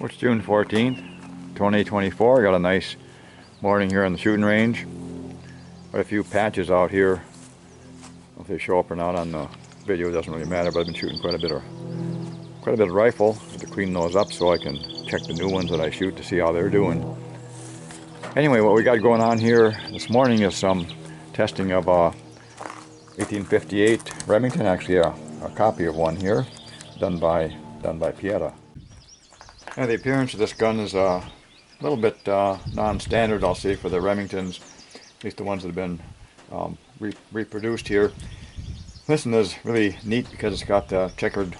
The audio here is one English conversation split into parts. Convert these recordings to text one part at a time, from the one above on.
It's June 14th, 2024. I got a nice morning here on the shooting range. Got a few patches out here. I don't know if they show up or not on the video, it doesn't really matter, but I've been shooting quite a bit of rifle. I have to clean those up so I can check the new ones that I shoot to see how they're doing. Anyway, what we got going on here this morning is some testing of 1858 Remington, actually a copy of one here, done by Pietta. Yeah, the appearance of this gun is a little bit non-standard, I'll say, for the Remingtons, at least the ones that have been reproduced here. This one is really neat because it's got the checkered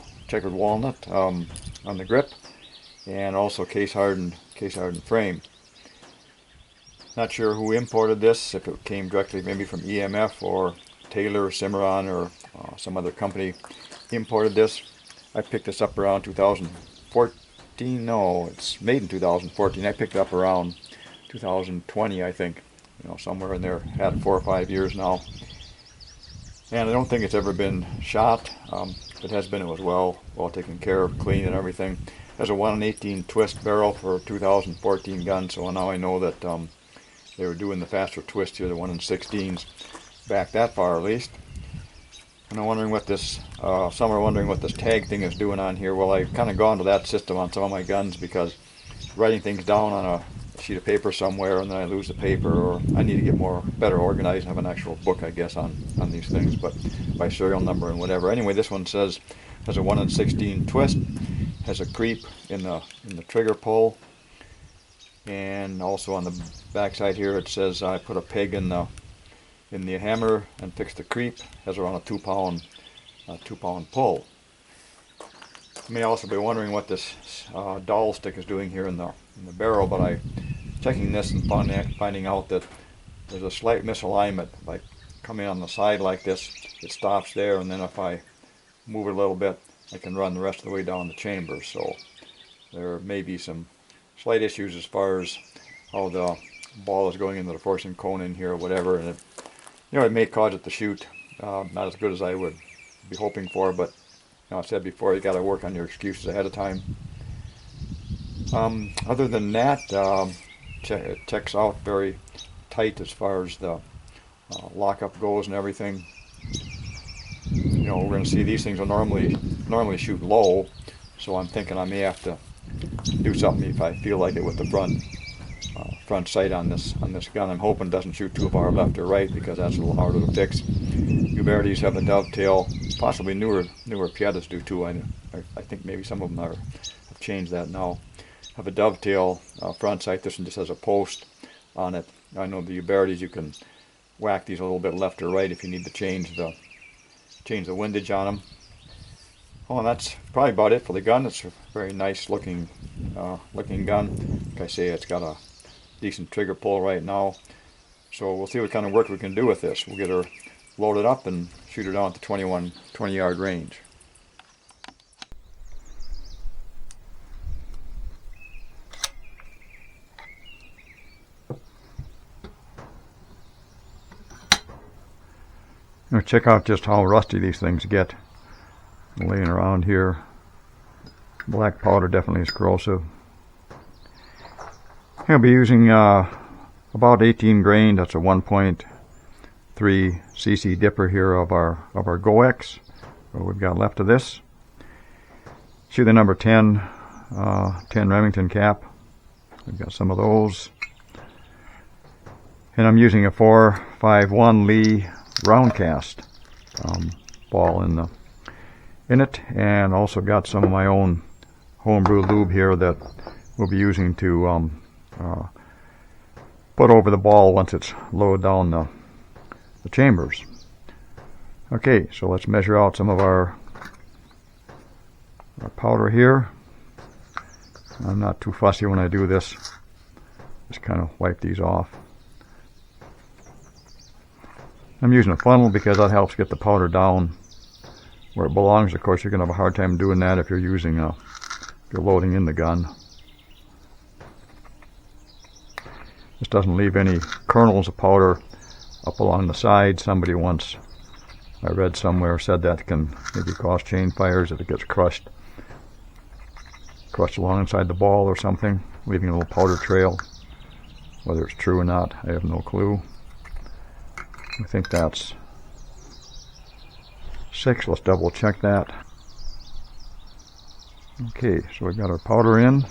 walnut on the grip, and also case hardened frame. Not sure who imported this, if it came directly maybe from EMF or Taylor, Cimarron, or some other company imported this. I picked this up around 2014. No, it's made in 2014. I picked it up around 2020, I think. You know, somewhere in there. Had it 4 or 5 years now. And I don't think it's ever been shot. If it has been, it was well taken care of, clean and everything. It has a 1 in 18 twist barrel for a 2014 gun, so now I know that they were doing the faster twist here, the 1 in 16s, back that far at least. And I'm wondering what this, some are wondering what this tag thing is doing on here. Well, I've kind of gone to that system on some of my guns because writing things down on a sheet of paper somewhere and then I lose the paper, or I need to get better organized and have an actual book, I guess, on these things, but by serial number and whatever. Anyway, this one says has a 1 in 16 twist, has a creep in the trigger pull, and also on the back side here it says I put a peg in the hammer and fixed the creep. Has around a 2 pound pull. You may also be wondering what this dowel stick is doing here in the barrel, but I checking this and finding out that there's a slight misalignment. By coming on the side like this, it stops there, and then if I move it a little bit, I can run the rest of the way down the chamber. So there may be some slight issues as far as how the ball is going into the forcing cone in here or whatever, and it may cause it to shoot not as good as I would be hoping for, but I said before, you got to work on your excuses ahead of time. Other than that, it checks out very tight as far as the lockup goes and everything. We're going to see these things will normally shoot low, so I'm thinking I may have to do something if I feel like it with the front sight on this gun. I'm hoping it doesn't shoot too far left or right, because that's a little harder to fix. Ubertis have a dovetail, possibly newer Piettas do too. I think maybe some of them have changed that now. Have a dovetail front sight. This one just has a post on it. I know the Ubertis, you can whack these a little bit left or right if you need to change the windage on them. Oh, and that's probably about it for the gun. It's a very nice looking gun. Like I say, it's got a decent trigger pull right now, so we'll see what kind of work we can do with this. We'll get her loaded up and shoot her down to 20-yard range. Now check out just how rusty these things get laying around here. Black powder definitely is corrosive. I'll be using about 18 grain. That's a 1.3 cc dipper here of our GoX. What we've got left of this. See the number 10 Remington cap. We've got some of those. And I'm using a 451 Lee round cast ball in it, and also got some of my own homebrew lube here that we'll be using to put over the ball once it's lowered down the chambers. Okay, so let's measure out some of our powder here. I'm not too fussy when I do this. Just kind of wipe these off. I'm using a funnel because that helps get the powder down where it belongs. Of course, you're going to have a hard time doing that if you're loading in the gun. This doesn't leave any kernels of powder up along the side. Somebody once, I read somewhere, said that can maybe cause chain fires if it gets crushed crushed along inside the ball or something, leaving a little powder trail. Whether it's true or not, I have no clue. I think that's 6. Let's double check that. Okay, so we've got our powder in.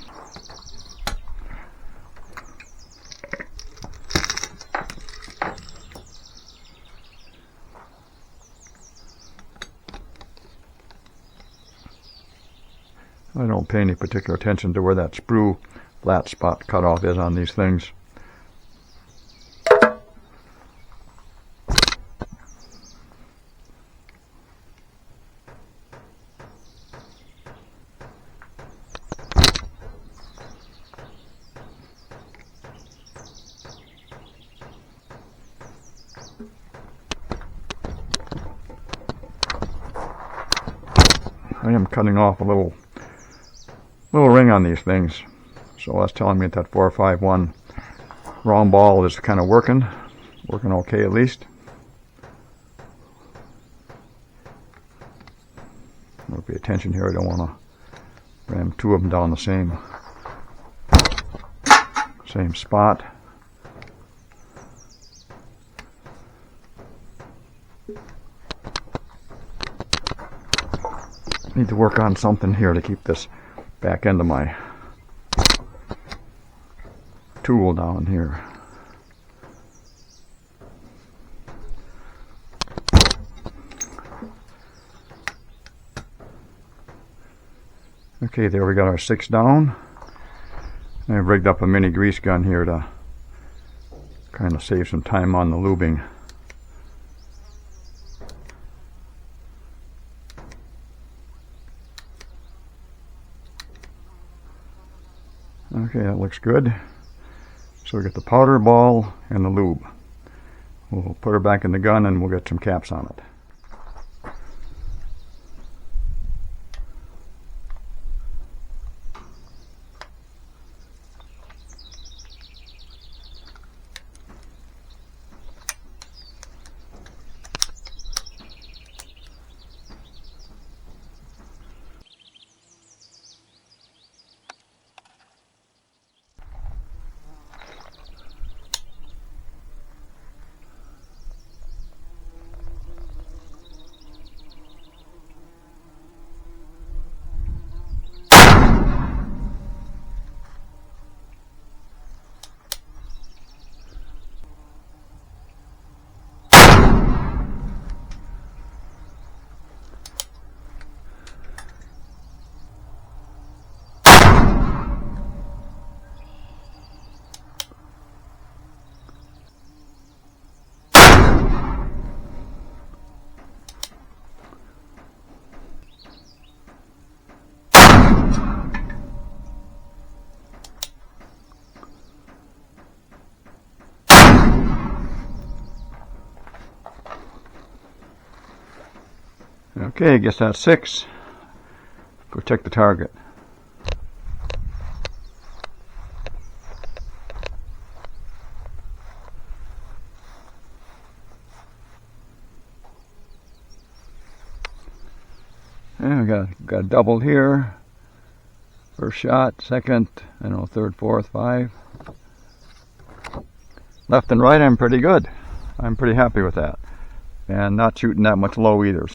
I don't pay any particular attention to where that sprue flat spot cutoff is on these things. I am cutting off a little ring on these things, so that's telling me that 451 round ball is kind of working okay at least. I'll pay attention here. I don't want to ram 2 of them down the same spot. Need to work on something here to keep this back end of my tool down here. Okay, there we got our 6 down. I've rigged up a mini grease gun here to kind of save some time on the lubing. Okay, that looks good. So we got the powder ball and the lube. We'll put her back in the gun and we'll get some caps on it. Okay, I guess that's 6. Protect the target. And we got a double here. First shot, second, I don't know, third, fourth, 5. Left and right, I'm pretty good. I'm pretty happy with that. And not shooting that much low either.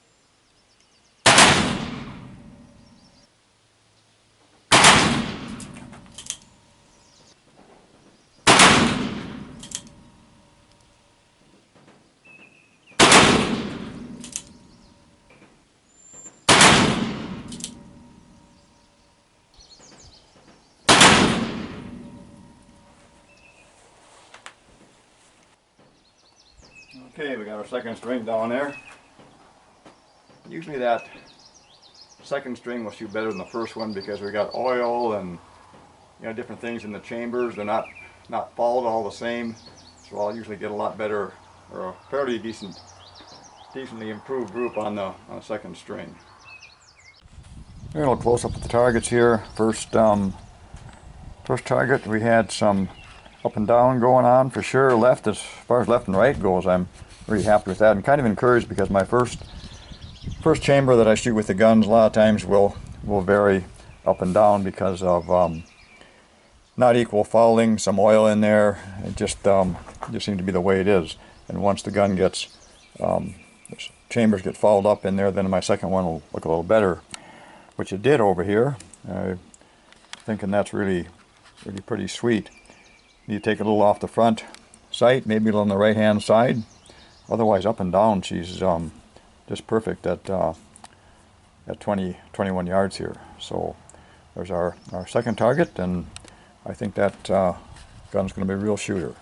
Okay, we got our second string down there. Usually that second string will shoot better than the first one because we got oil and different things in the chambers. They're not fouled all the same, so I'll usually get a lot better or a fairly decently improved group on the second string. Here, a little close up at the targets here. First target, we had some up and down going on for sure. Left, as far as left and right goes, I'm really happy with that and kind of encouraged because my first chamber that I shoot with the guns a lot of times will vary up and down because of not equal fouling, some oil in there. It just seems to be the way it is. And once the gun gets, the chambers get fouled up in there, then my second one will look a little better, which it did over here. Thinking that's really pretty sweet. You take a little off the front sight, maybe a little on the right hand side. Otherwise, up and down, she's just perfect at 21 yards here. So there's our second target, and I think that gun's going to be a real shooter.